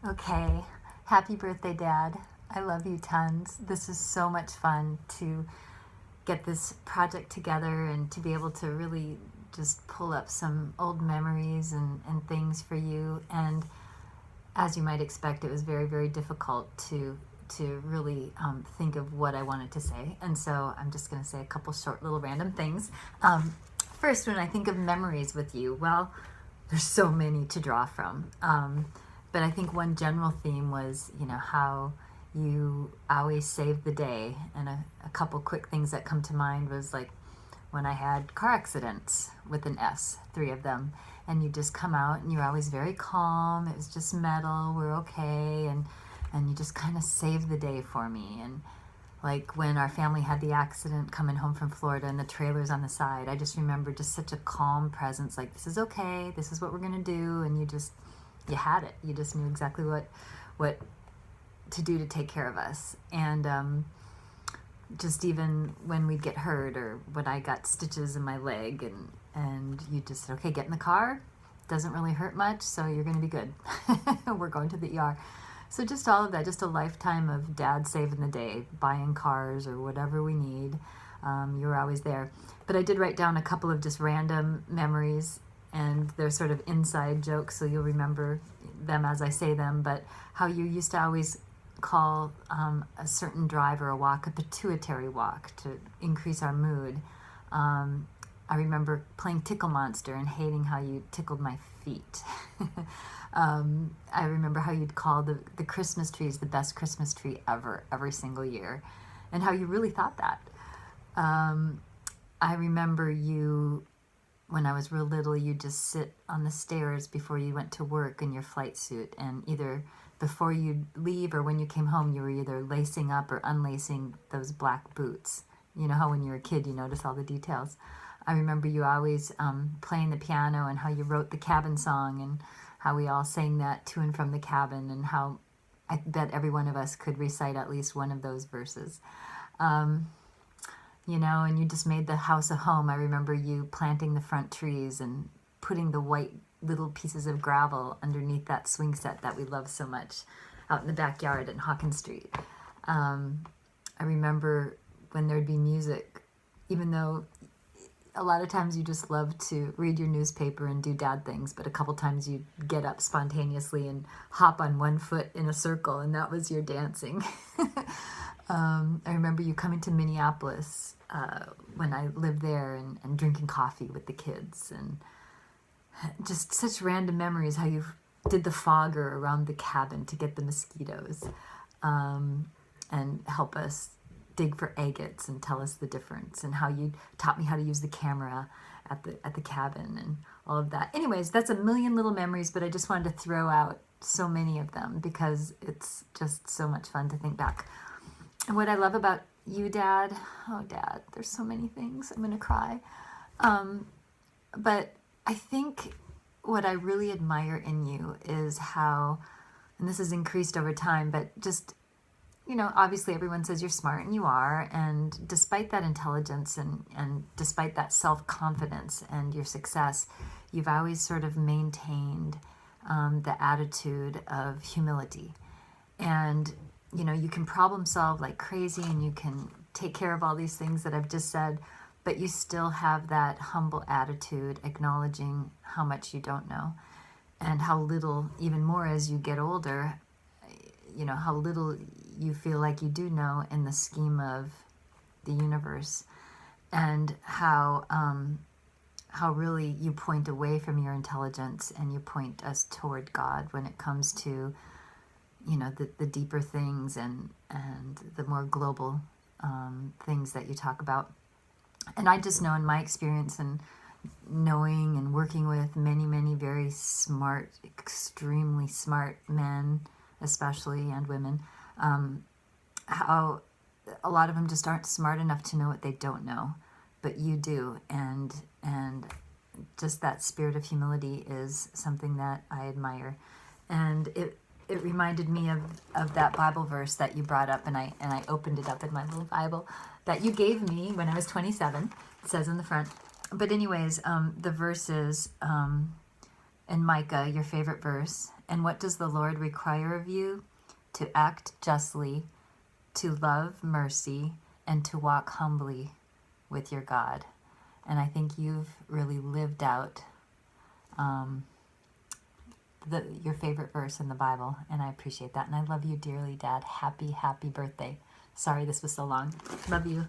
Okay, happy birthday, Dad. I love you tons. This is so much fun to get this project together and to be able to really just pull up some old memories and things for you. And as you might expect, it was very, very difficult to really think of what I wanted to say. And so I'm just going to say a couple short little random things. First, when I think of memories with you, well, there's so many to draw from. But I think one general theme was, how you always saved the day. And a couple quick things that come to mind was like when I had car accidents with an S, 3 of them. And you just come out and you're always very calm. It was just metal. We're okay. And you just kind of saved the day for me. And like when our family had the accident coming home from Florida and the trailer's on the side, I just remember just such a calm presence, like, this is okay, this is what we're gonna do, and you had it. You just knew exactly what to do to take care of us. And just even when we'd get hurt or when I got stitches in my leg, and you just said, okay, get in the car, doesn't really hurt much, so you're gonna be good. We're going to the ER. So just all of that, just a lifetime of Dad saving the day, buying cars or whatever we need. You were always there. But I did write down a couple of just random memories, and they're sort of inside jokes, so you'll remember them as I say them. But how you used to always call a certain drive or a walk a pituitary walk to increase our mood. I remember playing Tickle Monster and hating how you tickled my feet. I remember how you'd call the Christmas trees the best Christmas tree ever, every single year, and how you really thought that. I remember you, when I was real little, you'd just sit on the stairs before you went to work in your flight suit, and either before you'd leave or when you came home, you were either lacing up or unlacing those black boots. You know how when you're a kid you notice all the details. I remember you always playing the piano, and how you wrote the cabin song, and how we all sang that to and from the cabin, and how I bet every one of us could recite at least one of those verses. And you just made the house a home. I remember you planting the front trees and putting the white little pieces of gravel underneath that swing set that we love so much out in the backyard in Hawkins Street. I remember when there'd be music, even though a lot of times you just love to read your newspaper and do Dad things, but a couple times you'd get up spontaneously and hop on one foot in a circle, and that was your dancing. I remember you coming to Minneapolis when I lived there, and drinking coffee with the kids, and just such random memories, how you did the fogger around the cabin to get the mosquitoes, and help us dig for agates and tell us the difference, and how you taught me how to use the camera at the cabin and all of that. Anyways, that's a million little memories, but I just wanted to throw out so many of them because it's just so much fun to think back. And what I love about you, Dad, oh Dad, there's so many things, I'm gonna cry. But I think what I really admire in you is how, and this has increased over time, but just, obviously everyone says you're smart, and you are, and despite that intelligence and despite that self-confidence and your success, you've always sort of maintained the attitude of humility. And, you can problem solve like crazy, and you can take care of all these things that I've just said, but you still have that humble attitude, acknowledging how much you don't know, and how little, even more as you get older, how little you feel like you do know in the scheme of the universe, and how really you point away from your intelligence and you point us toward God when it comes to, the deeper things and the more global things that you talk about. And I just know in my experience and knowing and working with many, many very smart, extremely smart men, especially, and women, how a lot of them just aren't smart enough to know what they don't know, but you do. And just that spirit of humility is something that I admire. And it reminded me of that Bible verse that you brought up, and I opened it up in my little Bible that you gave me when I was 27. It says in the front. But anyways, the verse is in Micah, your favorite verse, And what does the Lord require of you? To act justly, to love mercy, and to walk humbly with your God. And I think you've really lived out your favorite verse in the Bible, and I appreciate that. And I love you dearly, Dad. Happy, happy birthday. Sorry this was so long. Love you.